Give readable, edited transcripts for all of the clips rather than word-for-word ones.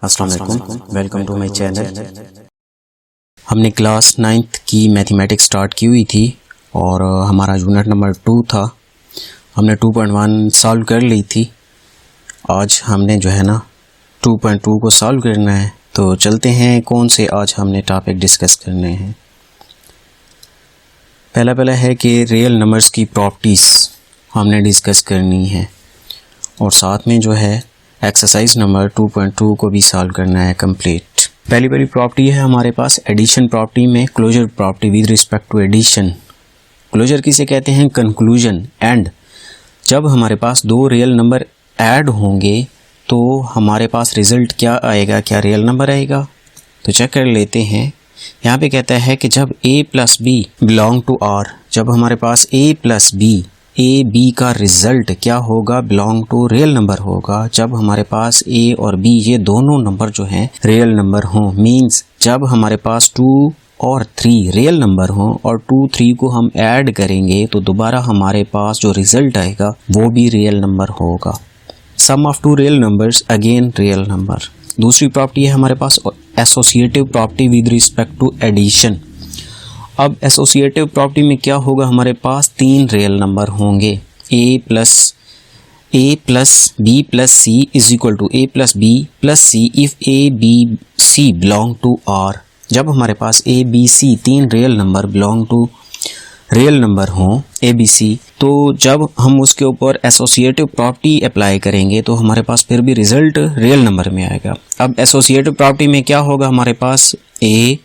अस्सलाम वालेकुम, welcome to my channel. हमने क्लास 9th की मैथमेटिक्स स्टार्ट की हुई थी और हमारा यूनिट नंबर 2 था। हमने 2.1 सॉल्व कर ली थी। आज हमने जो है ना 2.2 को सॉल्व करना है। तो चलते हैं कौन से आज हमने टॉपिक डिस्कस करने हैं। पहला है कि रियल नंबर्स की प्रॉपर्टीज़ हमने डिस्कस करनी है और साथ में जो है एक्सरसाइज नंबर 2.2 को भी सॉल्व करना है कंप्लीट। पहली प्रॉपर्टी है हमारे पास एडिशन प्रॉपर्टी में closure property with respect to addition. Closure किसे कहते हैं? कंक्लूजन। एंड जब हमारे पास दो रियल नंबर ऐड होंगे तो हमारे पास रिजल्ट क्या आएगा? क्या रियल नंबर आएगा? तो चेक कर लेते हैं। यहाँ पे कहता है कि जब a plus B belong to R, जब हमारे पास a plus B A B का रिज़ल्ट क्या होगा? बिलोंग टू रियल नंबर होगा। जब हमारे पास a और b ये दोनों नंबर जो हैं रियल नंबर हों, मींस जब हमारे पास 2 और 3 रियल नंबर हों और 2, 3 को हम ऐड करेंगे तो दोबारा हमारे पास जो रिज़ल्ट आएगा वो भी रियल नंबर होगा। Sum of two real numbers again real number. दूसरी प्रॉपर्टी है हमारे पास associative property with respect to addition. अब एसोसिएटिव प्रॉपर्टी में क्या होगा? हमारे पास 3 रियल नंबर होंगे। a plus b plus c is equal to a plus b plus c if a b c belong to r। जब हमारे पास a b c 3 real number belong to real number हों a b c, तो जब हम उसके ऊपर associative property apply करेंगे तो हमारे पास फिर भी रिजल्ट रियल नंबर में आएगा। अब एसोसिएटिव प्रॉपर्टी में क्या होगा? हमारे पास a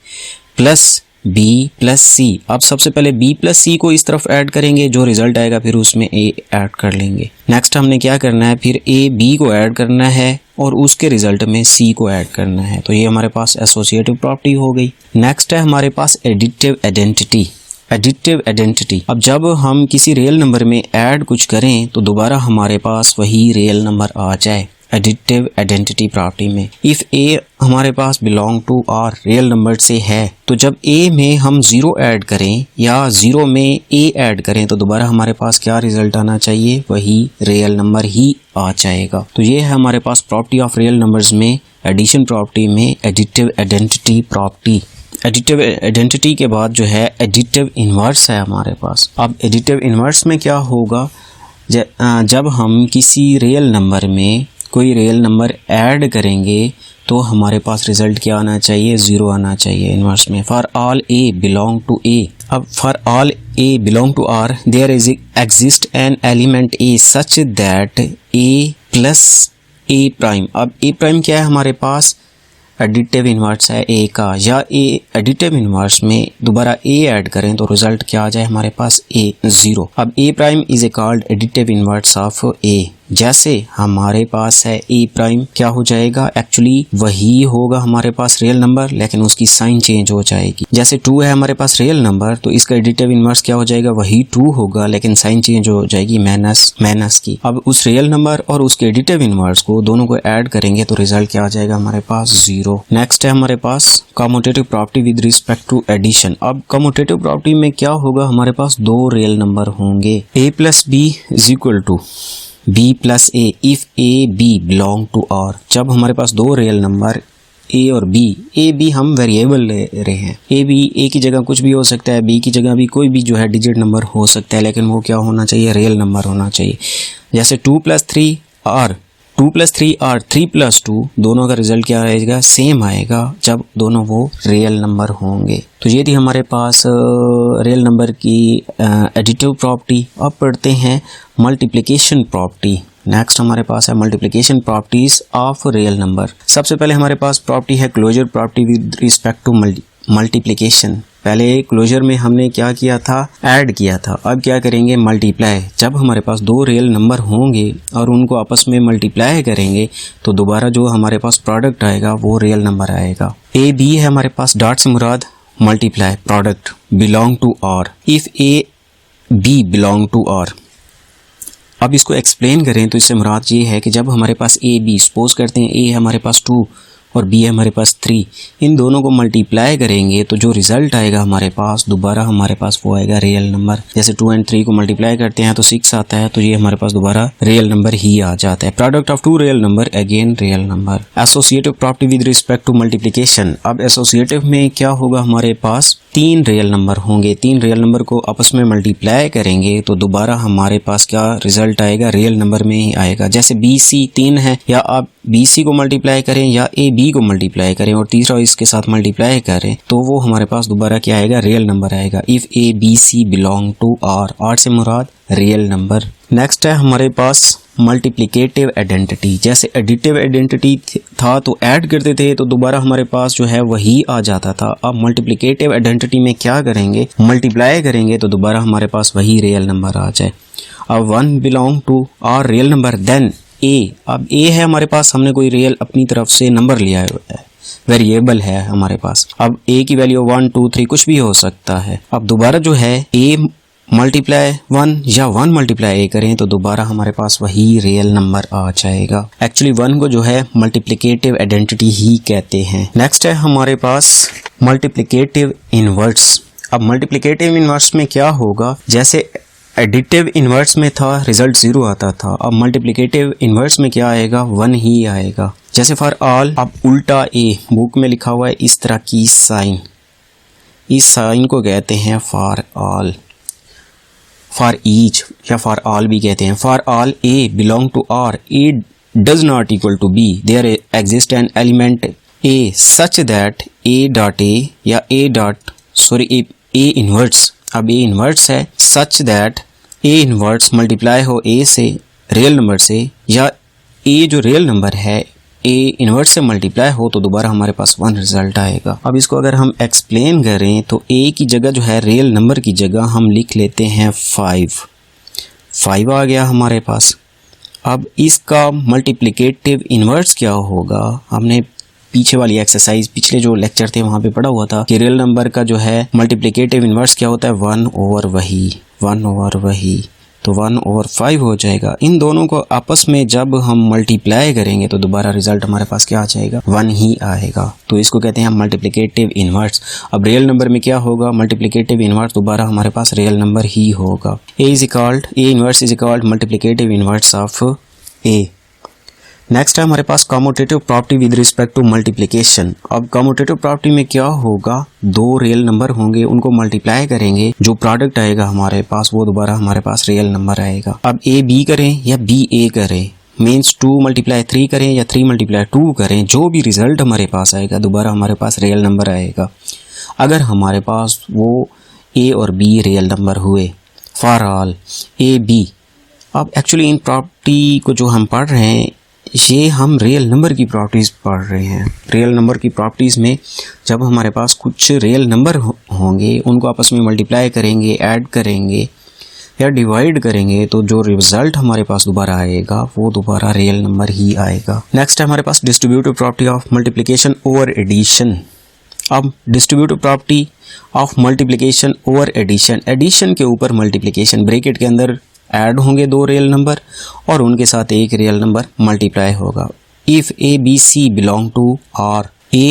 plus b plus c। अब सबसे पहले b प्लस c को इस तरफ ऐड करेंगे, जो रिजल्ट आएगा फिर उसमें a ऐड कर लेंगे। नेक्स्ट हमने क्या करना है? फिर a b को ऐड करना है और उसके रिजल्ट में c को ऐड करना है। तो ये हमारे पास एसोसिएटिव प्रॉपर्टी हो गई। नेक्स्ट है हमारे पास एडिटिव आइडेंटिटी। एडिटिव आइडेंटिटी, अब जब हम किसी रियल नंबर में ऐड कुछ करें तो दोबारा हमारे पास वही रियल नंबर आ जाए। एडिटिव आइडेंटिटी प्रॉपर्टी में इफ़ a हमारे पास belong to R real number से है तो जब a में हम 0 ऐड करें या 0 में a ऐड करें तो दोबारा हमारे पास क्या रिजल्ट आना चाहिए? वही रियल नंबर ही आ जाएगा। तो ये है हमारे पास प्रॉपर्टी ऑफ रियल नंबर्स में एडिशन प्रॉपर्टी में additive identity property. Additive identity के बाद जो है एडिटिव इन्वर्स है हमारे पास। अब एडिटिव इन्वर्स में क्या होगा? जब हम किसी रियल नंबर में कोई रियल नंबर ऐड करेंगे तो हमारे पास रिजल्ट क्या आना चाहिए? 0 आना चाहिए इन्वर्स में। For all a belong to a, अब for all a belong to r there is exist an element a such that a plus a prime. अब a प्राइम क्या है हमारे पास? एडिटिव इन्वर्स है a का, या a एडिटिव इन्वर्स में दोबारा a ऐड करें तो रिजल्ट क्या आ जाए हमारे पास? a 0। अब a prime is a called additive inverse of a। जैसे हमारे पास है a प्राइम क्या हो जाएगा? एक्चुअली वही होगा हमारे पास रियल नंबर, लेकिन उसकी साइन चेंज हो जाएगी। जैसे 2 है हमारे पास रियल नंबर तो इसका एडिटिव इन्वर्स क्या हो जाएगा? वही 2 होगा, लेकिन साइन चेंज हो जाएगी माइनस की। अब उस रियल नंबर और उसके एडिटिव इन्वर्स को दोनों को ऐड करेंगे तो रिजल्ट क्या आ जाएगा हमारे पास? 0। नेक्स्ट है हमारे पास commutative property with respect to addition. अब कम्यूटेटिव प्रॉपर्टी में क्या होगा? हमारे पास 2 रियल नंबर होंगे। a plus b is equal to b plus a if a b belong to r। जब हमारे पास 2 रियल नंबर a और b, a b हम वेरिएबल ले रहे हैं। a की जगह कुछ भी हो सकता है, b की जगह भी कोई भी जो है डिजिट नंबर हो सकता है, लेकिन वो क्या होना चाहिए? रियल नंबर होना चाहिए। जैसे 2 प्लस 3 r 3 प्लस 2 दोनों का रिजल्ट क्या आएगा? सेम आएगा जब दोनों वो रियल नंबर होंगे। तो ये थी हमारे पास रियल नंबर की एडिटिव प्रॉपर्टी। अब पढ़ते हैं मल्टीप्लिकेशन प्रॉपर्टी। नेक्स्ट हमारे पास है multiplication properties of real number. सबसे पहले हमारे पास प्रॉपर्टी है closure property with respect to multiplication. पहले क्लोजर में हमने क्या किया था? ऐड किया था। अब क्या करेंगे? मल्टीप्लाई। जब हमारे पास 2 रियल नंबर होंगे और उनको आपस में मल्टीप्लाई करेंगे तो दोबारा जो हमारे पास प्रोडक्ट आएगा वो रियल नंबर आएगा। a b है हमारे पास, डॉट से मुराद multiply product belong to r if a b belong to r। अब इसको एक्सप्लेन करें तो इससे मुराद ये है कि जब हमारे पास a b, सपोज करते हैं a हमारे पास 2 और b है हमारे पास 3, इन दोनों को मल्टीप्लाई करेंगे तो जो रिजल्ट आएगा हमारे पास दोबारा हमारे पास वो आएगा रियल नंबर। जैसे 2 एंड 3 को मल्टीप्लाई करते हैं तो 6 आता है, तो ये हमारे पास दोबारा रियल नंबर ही आ जाता है। Product of two real number again real number. Associative property with respect to multiplication. अब एसोसिएटिव में क्या होगा, हमारे पास 3 रियल नंबर होंगे, 3 रियल नंबर को आपस में मल्टीप्लाई करेंगे तो दोबारा हमारे पास क्या रिजल्ट आएगा, रियल नंबर में ही आएगा। जैसे BC 3 है, या आप BC को मल्टीप्लाई करें या AB को मल्टीप्लाई करें और तीसरा इसके साथ मल्टीप्लाई करें तो वो हमारे पास दोबारा क्या आएगा, रियल नंबर आएगा। If ABC belong to R से मुराद रियल नंबर। नेक्स्ट है हमारे पास मल्टीप्लिकेटिव आइडेंटिटी। जैसे एडिटिव आइडेंटिटी था तो ऐड करते थे तो दोबारा हमारे पास जो है वही आ जाता था। अब मल्टीप्लिकेटिव आइडेंटिटी में क्या करेंगे, मल्टीप्लाई करेंगे तो दोबारा हमारे पास वही रियल नंबर आ जाए। अब 1 belong to R real number, then A। अब A है हमारे पास, हमने कोई रियल अपनी तरफ से नंबर लिया हुआ है, वेरिएबल है हमारे पास। अब A की वैल्यू 1 2 3 कुछ भी हो सकता है। अब दोबारा जो है A मल्टीप्लाई 1 या 1 मल्टीप्लाई A करें तो दोबारा हमारे पास वही रियल नंबर आ जाएगा। एक्चुअली 1 को जो है मल्टीप्लिकेटिव आइडेंटिटी ही कहते हैं। नेक्स्ट है हमारे पास मल्टीप्लिकेटिव इनवर्स। अब मल्टीप्लिकेटिव इनवर्स में क्या होगा, जैसे एडिटिव इनवर्स में था रिजल्ट 0 आता था, अब मल्टीप्लिकेटिव इनवर्स में क्या आएगा, 1 ही आएगा। जैसे फॉर ऑल, अब उल्टा A बुक में लिखा हुआ है इस तरह की साइन, इस साइन को कहते हैं फॉर ऑल, फॉर ईच या फॉर ऑल भी कहते हैं। For all A belong to R, A does not equal to B, there exist an element A such that A dot A या A इनवर्स। अब A inverse है such that A inverse multiply हो A से real number से, या A जो real number है A inverse से मल्टीप्लाई हो तो दोबारा हमारे पास 1 रिजल्ट आएगा। अब इसको अगर हम एक्सप्लेन करें तो A की जगह जो है रियल नंबर की जगह हम लिख लेते हैं 5 आ गया हमारे पास। अब इसका मल्टीप्लिकेटिव इनवर्स क्या होगा, हमने पीछे वाली एक्सरसाइज पिछले जो लेक्चर थे वहाँ पे पढ़ा हुआ था कि रियल नंबर का जो है मल्टीप्लिकेटिव इनवर्स क्या होता है, 1 ओवर वही, तो 1/5 हो जाएगा। इन दोनों को आपस में जब हम मल्टीप्लाई करेंगे तो दोबारा रिजल्ट हमारे पास क्या आ जाएगा, 1 ही आएगा। तो इसको कहते हैं मल्टीप्लिकेटिव इनवर्स। अब रियल नंबर में क्या होगा, मल्टीप्लिकेटिव इनवर्स दोबारा हमारे पास रियल नंबर ही होगा। A inverse is equalled multiplicative inverse of A। Next है हमारे पास commutative property with respect to multiplication. अब कम्यूटेटिव प्रॉपर्टी में क्या होगा, 2 रियल नंबर होंगे, उनको मल्टीप्लाई करेंगे, जो प्रोडक्ट आएगा हमारे पास वो दोबारा हमारे पास रियल नंबर आएगा। अब A B करें या B A करें, मीन्स 2 × 3 करें या 3 × 2 करें, जो भी रिजल्ट हमारे पास आएगा दोबारा हमारे पास रियल नंबर आएगा अगर हमारे पास वो A और B रियल नंबर हुए। For all A B। अब एक्चुअली इन प्रॉपर्टी को जो हम पढ़ रहे हैं ये हम रियल नंबर की प्रॉपर्टीज़ पढ़ रहे हैं। रियल नंबर की प्रॉपर्टीज़ में जब हमारे पास कुछ रियल नंबर होंगे उनको आपस में मल्टीप्लाई करेंगे, ऐड करेंगे या डिवाइड करेंगे तो जो रिजल्ट हमारे पास दोबारा आएगा वो दोबारा रियल नंबर ही आएगा। नेक्स्ट है हमारे पास distributive property of multiplication over addition. अब distributive property of multiplication over addition, addition के ऊपर मल्टीप्लिकेशन, ब्रैकेट के अंदर ऐड होंगे 2 रियल नंबर और उनके साथ एक रियल नंबर मल्टीप्लाई होगा। If A B C belong to R, A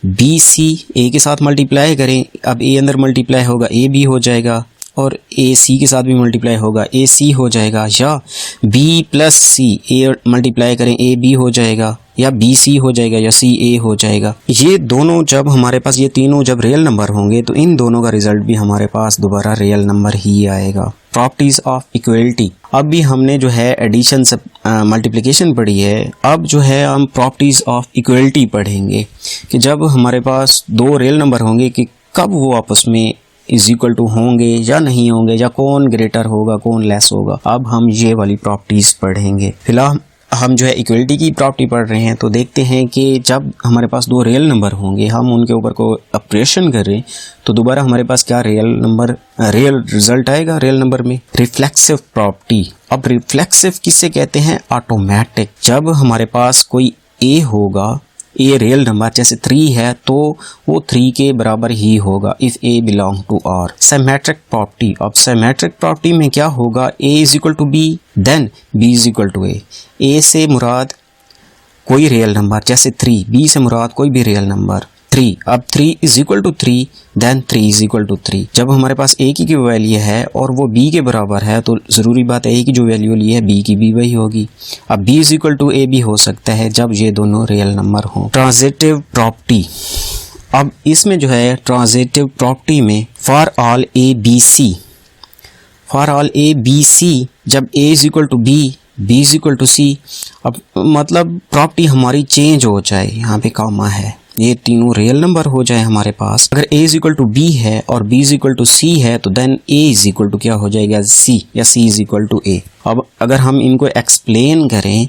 B C A के साथ मल्टीप्लाई करें, अब A अंदर मल्टीप्लाई होगा A B हो जाएगा और A C के साथ भी मल्टीप्लाई होगा A C हो जाएगा, या B + C A मल्टीप्लाई करें A B हो जाएगा, या B C हो जाएगा या C A हो जाएगा। ये दोनों जब हमारे पास, ये तीनों जब रियल नंबर होंगे तो इन दोनों का रिजल्ट भी हमारे पास दोबारा रियल नंबर ही आएगा। प्रॉपर्टीज ऑफ इक्वलिटी, अब भी हमने जो है एडिशन से मल्टीप्लिकेशन पढ़ी है, अब जो है हम प्रॉपर्टीज ऑफ इक्वलिटी पढ़ेंगे कि जब हमारे पास 2 रियल नंबर होंगे कि कब वो आपस में इज इक्वल टू होंगे या नहीं होंगे, या कौन ग्रेटर होगा कौन लेस होगा। अब हम ये वाली प्रॉपर्टीज पढ़ेंगे। फिलहाल हम जो है इक्वलिटी की प्रॉपर्टी पढ़ रहे हैं तो देखते हैं कि जब हमारे पास 2 रियल नंबर होंगे, हम उनके ऊपर को ऑपरेशन करें तो दोबारा हमारे पास क्या रियल रिजल्ट आएगा रियल नंबर में। रिफ्लेक्सिव प्रॉपर्टी, अब रिफ्लेक्सिव किससे कहते हैं, ऑटोमेटिक। जब हमारे पास कोई A होगा, A रियल नंबर जैसे 3 है तो वो 3 के बराबर ही होगा if A belong to R। Symmetric property, अब सिमेट्रिक प्रॉपर्टी में क्या होगा, A is equal to B then B is equal to A। A से मुराद कोई रियल नंबर, जैसे 3, बी से मुराद कोई भी रियल नंबर 3, अब 3 is equal to 3, then 3 is equal to 3। जब हमारे पास ए की वैल्यू है और वो बी के बराबर है तो ज़रूरी बात है ए की जो वैल्यू ली है बी की भी वही होगी। अब b is equal to a भी हो सकता है जब ये दोनों रियल नंबर हों। ट्रांजिटिव प्रॉपर्टी, अब इसमें जो है ट्रांजिटिव प्रॉपर्टी में for all a B c, for all a B c, जब a is equal to b, b is equal to c, अब मतलब प्रॉपर्टी हमारी चेंज हो जाए, यहाँ पे कॉमा है, ये तीनों रियल नंबर हो जाए हमारे पास। अगर a is equal to B है और b is equal to C है तो then a is equal to क्या हो जाएगा, c, या c is equal to a। अब अगर हम इनको एक्सप्लेन करें,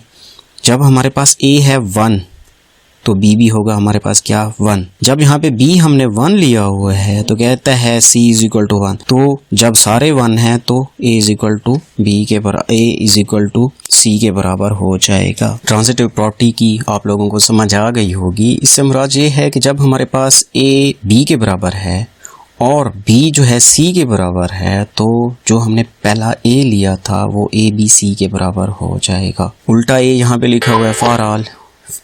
जब हमारे पास a है 1 तो b भी होगा हमारे पास क्या 1। जब यहाँ पे b हमने 1 लिया हुआ है तो कहता है c इज इक्वल टू 1। तो जब सारे 1 हैं तो a is equal to b के बराबर, a is equal to c के बराबर हो जाएगा। ट्रांजिटिव प्रॉपर्टी की आप लोगों को समझ आ गई होगी। इससे मुराद ये है कि जब हमारे पास a b के बराबर है और b जो है c के बराबर है तो जो हमने पहला a लिया था वो a b c के बराबर हो जाएगा। उल्टा a यहाँ पे लिखा हुआ है फॉर ऑल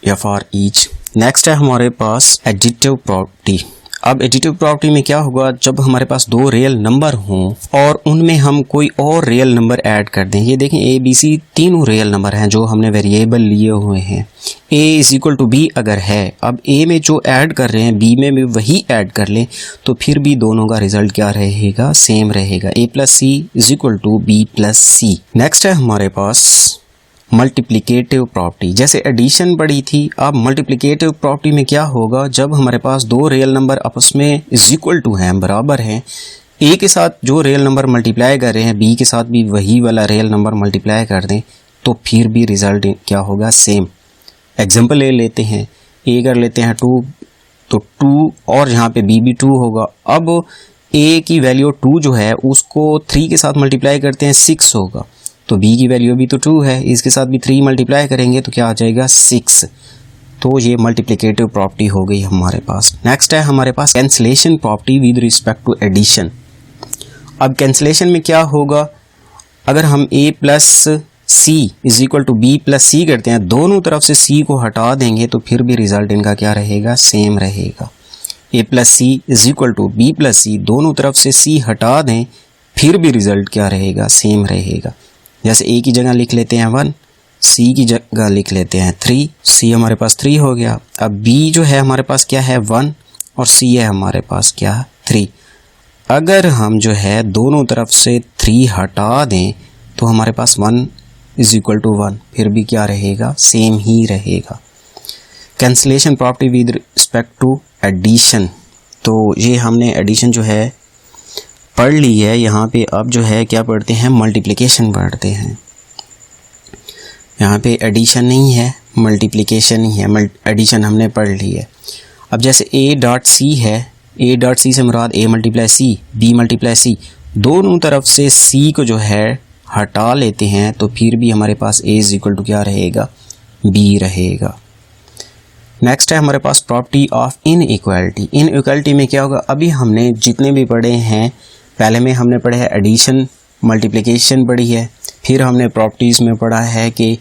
या फॉर ईच। नेक्स्ट है हमारे पास एडिटिव प्रॉपर्टी। अब एडिटिव प्रॉपर्टी में क्या होगा, जब हमारे पास दो रियल नंबर हों और उनमें हम कोई और रियल नंबर ऐड कर दें। ये देखें ए बी सी तीनों रियल नंबर हैं जो हमने वेरिएबल लिए हुए हैं। a is equal to B अगर है, अब a में जो ऐड कर रहे हैं b में भी वही ऐड कर लें तो फिर भी दोनों का रिजल्ट क्या रहेगा, सेम रहेगा। a plus C is equal to B plus C. Next है हमारे पास मल्टीप्लिकेटिव प्रॉपर्टी। जैसे एडिशन पढ़ी थी, अब मल्टीप्लिकेटिव प्रॉपर्टी में क्या होगा, जब हमारे पास दो रियल नंबर आपस में इज इक्वल टू हैं, बराबर हैं, ए के साथ जो रियल नंबर मल्टीप्लाई कर रहे हैं बी के साथ भी वही वाला रियल नंबर मल्टीप्लाई कर दें तो फिर भी रिजल्ट क्या होगा, सेम। एग्जांपल ले लेते हैं, ए कर लेते हैं 2 तो 2 और यहाँ पे बी भी 2 होगा। अब ए की वैल्यू 2 जो है उसको 3 के साथ मल्टीप्लाई करते हैं 6 होगा, तो b की वैल्यू भी तो 2 है, इसके साथ भी 3 मल्टीप्लाई करेंगे तो क्या आ जाएगा 6। तो ये मल्टीप्लिकेटिव प्रॉपर्टी हो गई हमारे पास। नेक्स्ट है हमारे पास cancellation property with respect to addition. अब कैंसलेशन में क्या होगा, अगर हम a plus C is equal to B plus c करते हैं, दोनों तरफ से c को हटा देंगे तो फिर भी रिजल्ट इनका क्या रहेगा, सेम रहेगा। a plus C is equal to B plus c, दोनों तरफ से c हटा दें फिर भी रिजल्ट क्या रहेगा, सेम रहेगा। जैसे a की जगह लिख लेते हैं 1, c की जगह लिख लेते हैं 3, c हमारे पास 3 हो गया। अब b जो है हमारे पास क्या है 1 और c है हमारे पास क्या 3। अगर हम जो है दोनों तरफ से 3 हटा दें तो हमारे पास 1 इज इक्वल टू 1, फिर भी क्या रहेगा, सेम ही रहेगा। Cancellation property with respect to addition, तो ये हमने एडिशन जो है पढ़ ली है। यहाँ पे अब जो है क्या पढ़ते हैं, मल्टीप्लिकेशन पढ़ते हैं। यहाँ पे एडिशन नहीं है, मल्टीप्लिकेशन ही है। एडिशन हमने पढ़ ली है। अब जैसे a डॉट सी है, a डॉट सी से मुराद a multiply c, b multiply c, दोनों तरफ से c को जो है हटा लेते हैं तो फिर भी हमारे पास a इज इक्वल टू क्या रहेगा, b रहेगा। नेक्स्ट है हमारे पास प्रॉपर्टी ऑफ इनइक्वालिटी। इनइक्वालिटी में क्या होगा, अभी हमने जितने भी पढ़े हैं, पहले में हमने पढ़े है एडिशन, मल्टीप्लिकेशन पढ़ी है, फिर हमने प्रॉपर्टीज़ में पढ़ा है कि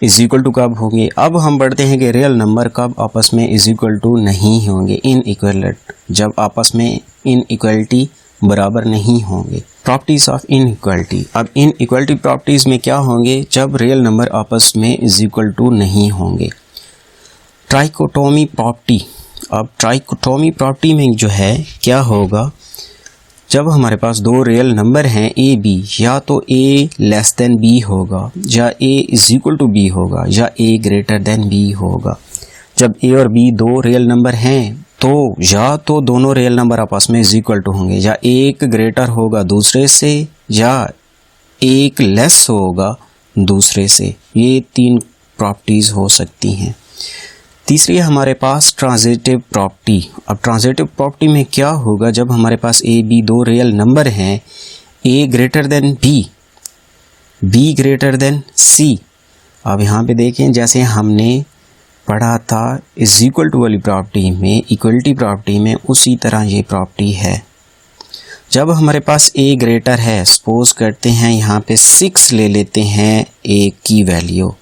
इज इक्वल टू कब होंगे। अब हम पढ़ते हैं कि रियल नंबर कब आपस में इज इक्वल टू नहीं होंगे, इनइक्वलेट, जब आपस में इनइक्वालिटी बराबर नहीं होंगे। Properties of inequality. अब इनइक्वालिटी प्रॉपर्टीज़ में क्या होंगे, जब रियल नंबर आपस में इज इक्वल टू नहीं होंगे। Trichotomy property. अब ट्राइकोटोमी प्रॉपर्टी में जो है क्या होगा, जब हमारे पास दो रियल नंबर हैं ए बी, या तो a लेस देन b होगा, या a is equal to b होगा, या a ग्रेटर देन b होगा। जब a और b दो रियल नंबर हैं तो या तो दोनों रियल नंबर आपस में इज इक्वल टू होंगे, या एक ग्रेटर होगा दूसरे से, या एक लेस होगा दूसरे से। ये 3 प्रॉपर्टीज़ हो सकती हैं। तीसरी है हमारे पास ट्रांजिटिव प्रॉपर्टी। अब ट्रांजिटिव प्रॉपर्टी में क्या होगा, जब हमारे पास a b दो रियल नंबर हैं, a greater than b, b greater than c। अब यहाँ पे देखें, जैसे हमने पढ़ा था इज इक्वल टू वाली प्रॉपर्टी में, इक्वलिटी प्रॉपर्टी में, उसी तरह ये प्रॉपर्टी है। जब हमारे पास a ग्रेटर है, सपोज करते हैं यहाँ पे 6 ले लेते हैं a की वैल्यू।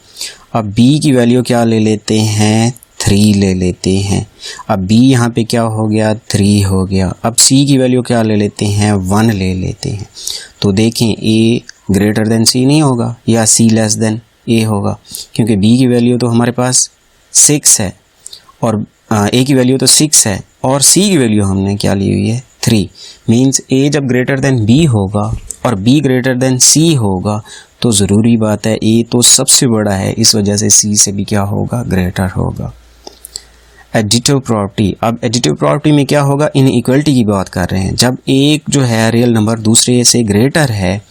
अब बी की वैल्यू क्या ले लेते हैं, 3 ले लेते हैं। अब बी यहाँ पे क्या हो गया, 3 हो गया। अब सी की वैल्यू क्या ले लेते हैं, 1 ले लेते हैं। तो देखें ए ग्रेटर देन सी नहीं होगा या सी लेस देन ए होगा, क्योंकि बी की वैल्यू तो हमारे पास 6 है और ए की वैल्यू तो 6 है और सी की वैल्यू हमने क्या ली हुई है, 3। मीन्स ए जब ग्रेटर देन बी होगा और बी ग्रेटर देन सी होगा तो ज़रूरी बात है ए तो सबसे बड़ा है, इस वजह से सी से भी क्या होगा, ग्रेटर होगा। एडिटिव प्रॉपर्टी, अब एडिटिव प्रॉपर्टी में क्या होगा, इनइक्वलिटी की बात कर रहे हैं। जब एक जो है रियल नंबर दूसरे से ग्रेटर है,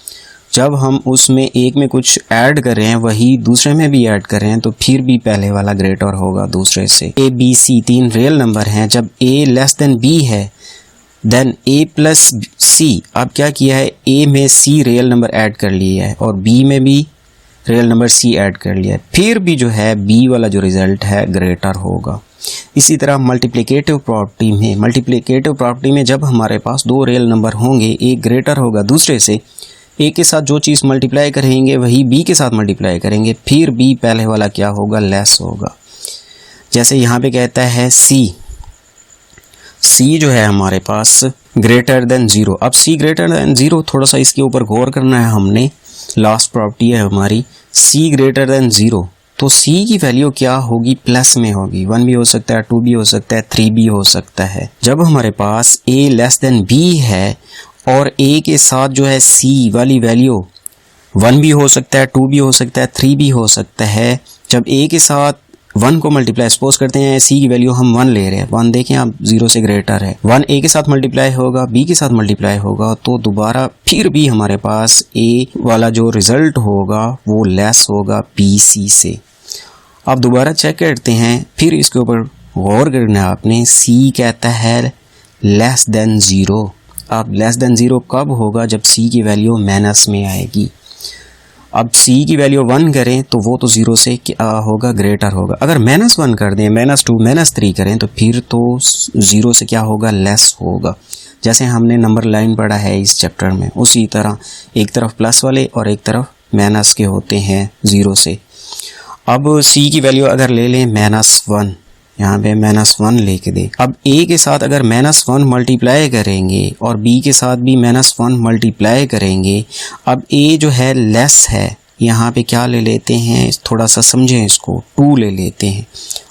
जब हम उसमें एक में कुछ ऐड कर रहे हैं वही दूसरे में भी ऐड कर रहे हैं तो फिर भी पहले वाला ग्रेटर होगा दूसरे से। A B C 3 real number हैं, जब ए लेस देन बी है देन ए प्लस सी, अब क्या किया है, ए में सी रियल नंबर ऐड कर लिया है और बी में भी रियल नंबर सी ऐड कर लिया है, फिर भी जो है बी वाला जो रिजल्ट है ग्रेटर होगा। इसी तरह मल्टीप्लिकेटिव प्रॉपर्टी में जब हमारे पास 2 रियल नंबर होंगे, एक ग्रेटर होगा दूसरे से, ए के साथ जो चीज़ मल्टीप्लाई करेंगे वही बी के साथ मल्टीप्लाई करेंगे, फिर बी पहले वाला क्या होगा, लेस होगा। जैसे यहाँ पे कहता है सी जो है हमारे पास ग्रेटर देन 0। अब सी ग्रेटर देन 0, थोड़ा सा इसके ऊपर गौर करना है हमने। लास्ट प्रॉपर्टी है हमारी सी ग्रेटर देन 0, तो सी की वैल्यू क्या होगी, प्लस में होगी। 1 भी हो सकता है, 2 भी हो सकता है, 3 भी हो सकता है। जब हमारे पास ए लेस देन बी है और ए के साथ जो है सी वाली वैल्यू 1 भी हो सकता है, 2 भी हो सकता है, 3 भी हो सकता है। जब ए के साथ 1 को मल्टीप्लाई, सपोज करते हैं सी की वैल्यू हम 1 ले रहे हैं, 1 देखें आप 0 से ग्रेटर है, 1 ए के साथ मल्टीप्लाई होगा, बी के साथ मल्टीप्लाई होगा, तो दोबारा फिर भी हमारे पास ए वाला जो रिजल्ट होगा वो लेस होगा बी सी से। अब दोबारा चेक करते हैं, फिर इसके ऊपर गौर करना है आपने। सी कहता है लेस देन 0। अब लेस देन 0 कब होगा, जब सी की वैल्यू माइनस में आएगी। अब सी की वैल्यू 1 करें तो वो तो 0 से क्या होगा, ग्रेटर होगा। अगर -1 कर दें, -2 -3 करें तो फिर तो 0 से क्या होगा, लेस होगा। जैसे हमने नंबर लाइन पढ़ा है इस चैप्टर में, उसी तरह एक तरफ प्लस वाले और एक तरफ माइनस के होते हैं 0 से। अब सी की वैल्यू अगर ले लें -1, यहाँ पे -1 लेके दे। अब ए के साथ अगर -1 मल्टीप्लाई करेंगे और बी के साथ भी -1 मल्टीप्लाई करेंगे, अब ए जो है लेस है, यहाँ पे क्या ले लेते हैं, थोड़ा सा समझें इसको, 2 ले लेते हैं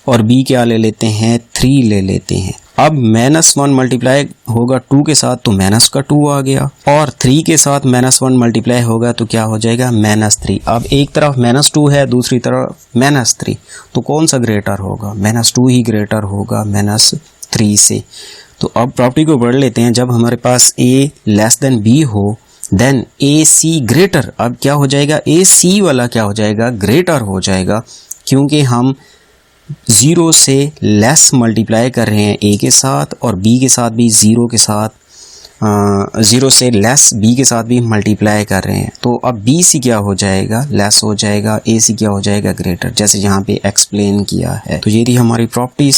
और बी क्या ले लेते हैं, 3 ले लेते हैं। अब -1 मल्टीप्लाई होगा 2 के साथ तो माइनस का 2 आ गया और 3 के साथ -1 मल्टीप्लाई होगा तो क्या हो जाएगा, -3। अब एक तरफ -2 है, दूसरी तरफ -3, तो कौन सा ग्रेटर होगा, -2 ही ग्रेटर होगा -3 से। तो अब प्रॉपर्टी को पढ़ लेते हैं। जब हमारे पास a लेस देन b हो देन ए सी ग्रेटर, अब क्या हो जाएगा, ए सी वाला क्या हो जाएगा, ग्रेटर हो जाएगा, क्योंकि हम 0 से लेस मल्टीप्लाई कर रहे हैं a के साथ और b के साथ भी 0 के साथ 0 से लेस b के साथ भी मल्टीप्लाई कर रहे हैं। तो अब b सी क्या हो जाएगा, लेस हो जाएगा, a सी क्या हो जाएगा, ग्रेटर, जैसे यहाँ पे एक्सप्लेन किया है। तो ये थी हमारी प्रॉपर्टीज।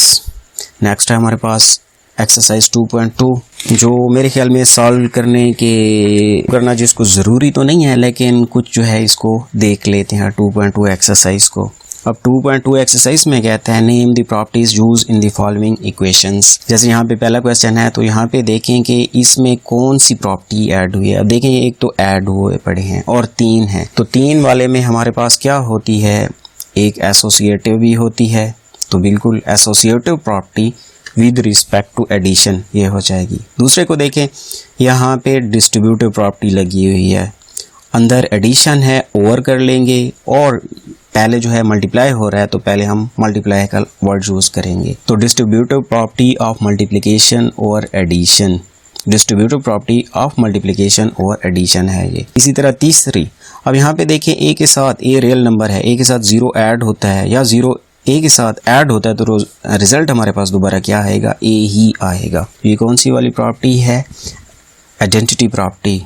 नेक्स्ट है हमारे पास एक्सरसाइज 2.2, जो मेरे ख्याल में सॉल्व करना जिसको ज़रूरी तो नहीं है, लेकिन कुछ जो है इसको देख लेते हैं 2.2 एक्सरसाइज को। अब 2.2 एक्सरसाइज में कहता है name the properties use in the following equations. जैसे यहाँ पे पहला क्वेश्चन है तो यहाँ पे देखें कि इसमें कौन सी प्रॉपर्टी ऐड हुई है। अब देखें एक तो ऐड हुए पड़े हैं और 3 हैं, तो 3 वाले में हमारे पास क्या होती है, एक एसोसिएटिव भी होती है, तो बिल्कुल associative property with respect to addition ये हो जाएगी। दूसरे को देखें, यहाँ पे डिस्ट्रीब्यूटिव प्रॉपर्टी लगी हुई है, अंदर एडिशन है, ओवर कर लेंगे और पहले जो है मल्टीप्लाई हो रहा है तो पहले हम मल्टीप्लाई का वर्ड यूज़ करेंगे। तो डिस्ट्रीब्यूटिव प्रॉपर्टी ऑफ मल्टीप्लिकेशन और addition, distributive property of multiplication और एडिशन है ये। इसी तरह तीसरी, अब यहाँ पे देखें ए के साथ, ए रियल नंबर है, ए के साथ 0 ऐड होता है या 0 ए के साथ ऐड होता है तो रिजल्ट हमारे पास दोबारा क्या आएगा, ए ही आएगा। ये कौन सी वाली प्रॉपर्टी है, आइडेंटिटी प्रॉपर्टी।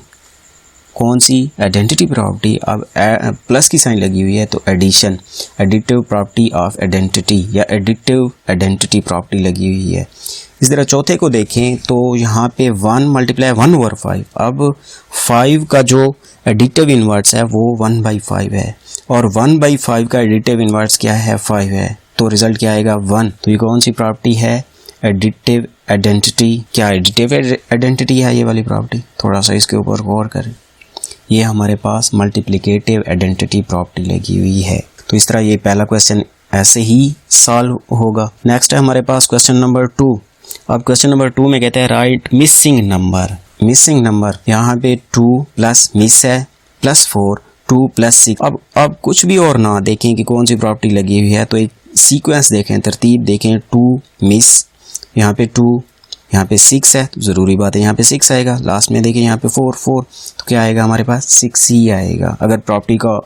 कौन सी आइडेंटिटी प्रॉपर्टी, अब प्लस की साइन लगी हुई है तो addition, additive property of identity या एडिटिव आइडेंटिटी प्रॉपर्टी लगी हुई है। इस तरह चौथे को देखें तो यहाँ पे 1 मल्टीप्लाई 1/5, अब 5 का जो एडिटिव इन्वर्स है वो 1/5 है और 1/5 का एडिटिव इन्वर्स क्या है 5 है, तो रिजल्ट क्या आएगा 1। तो ये कौन सी प्रॉपर्टी है, एडिटिव आइडेंटिटी। क्या एडिटिव आइडेंटिटी है ये वाली प्रॉपर्टी, थोड़ा सा इसके ऊपर गौर करें। ये हमारे पास मल्टीप्लिकेटिव आइडेंटिटी प्रॉपर्टी लगी हुई है। तो इस तरह ये पहला क्वेश्चन ऐसे ही सॉल्व होगा। नेक्स्ट है हमारे पास क्वेश्चन नंबर 2। अब क्वेश्चन नंबर 2 में कहते हैं right missing number. Missing number यहाँ पे 2 प्लस मिस है प्लस 4, 2 प्लस 6। अब कुछ भी और ना देखें कि कौन सी प्रॉपर्टी लगी हुई है, तो एक सीक्वेंस देखें, तरतीब देखें। 2 मिस, यहाँ पे 2, यहाँ पे 6 है तो ज़रूरी बात है यहाँ पे 6 आएगा। लास्ट में देखिए यहाँ पे 4 तो क्या आएगा हमारे पास 6 ही आएगा। अगर प्रॉपर्टी का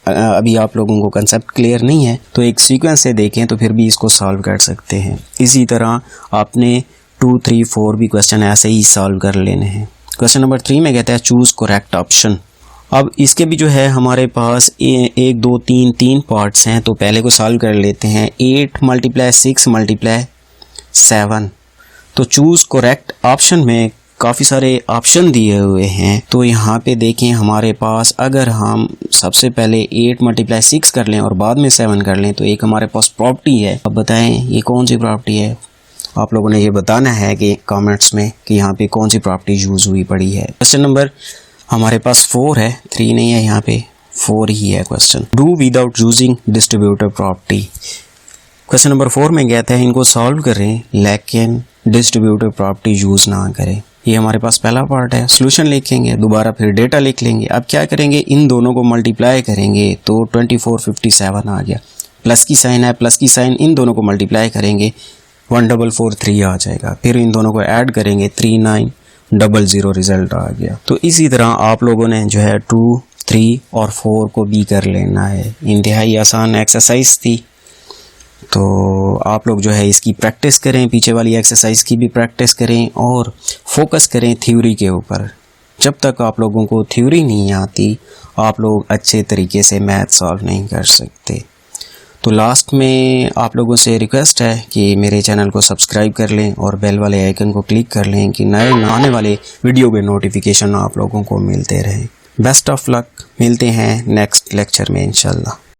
अभी आप लोगों को कंसेप्ट क्लियर नहीं है तो एक सीक्वेंस से देखें तो फिर भी इसको सॉल्व कर सकते हैं। इसी तरह आपने 2, 3, 4 भी क्वेश्चन ऐसे ही सॉल्व कर लेने हैं। क्वेश्चन नंबर 3 में कहता है चूज़ करेक्ट ऑप्शन। अब इसके भी जो है हमारे पास 1, 2, 3 पार्ट्स हैं, तो पहले को सॉल्व कर लेते हैं। 8 × 6 × 7, तो चूज़ करेक्ट ऑप्शन में काफ़ी सारे ऑप्शन दिए हुए हैं। तो यहाँ पे देखें हमारे पास अगर हम सबसे पहले 8 × 6 कर लें और बाद में 7 कर लें तो एक हमारे पास प्रॉपर्टी है। अब बताएं ये कौन सी प्रॉपर्टी है, आप लोगों ने ये बताना है कि कमेंट्स में कि यहाँ पे कौन सी प्रॉपर्टी यूज़ हुई पड़ी है। क्वेश्चन नंबर हमारे पास 4 है, 3 नहीं है, यहाँ पे 4 ही है question. Do without using distributive property. Question number 4 में कहते हैं इनको सॉल्व करें लेकिन डिस्ट्रीब्यूटिव प्रॉपर्टी यूज़ ना करें। ये हमारे पास पहला पार्ट है। सॉल्यूशन लिखेंगे, दोबारा फिर डेटा लिख लेंगे। अब क्या करेंगे, इन दोनों को मल्टीप्लाई करेंगे तो 2457 आ गया। प्लस की साइन है, प्लस की साइन इन दोनों को मल्टीप्लाई करेंगे 1443 आ जाएगा। फिर इन दोनों को ऐड करेंगे 3900 रिजल्ट आ गया। तो इसी तरह आप लोगों ने जो है 2, 3 और 4 को भी कर लेना है। इंतहाई आसान एक्सरसाइज थी, तो आप लोग जो है इसकी प्रैक्टिस करें, पीछे वाली एक्सरसाइज की भी प्रैक्टिस करें और फोकस करें थ्योरी के ऊपर। जब तक आप लोगों को थ्योरी नहीं आती आप लोग अच्छे तरीके से मैथ सॉल्व नहीं कर सकते। तो लास्ट में आप लोगों से रिक्वेस्ट है कि मेरे चैनल को सब्सक्राइब कर लें और बेल वाले आइकन को क्लिक कर लें कि नए आने वाले वीडियो के नोटिफिकेशन आप लोगों को मिलते रहें। बेस्ट ऑफ लक, मिलते हैं नेक्स्ट लेक्चर में इंशाल्लाह।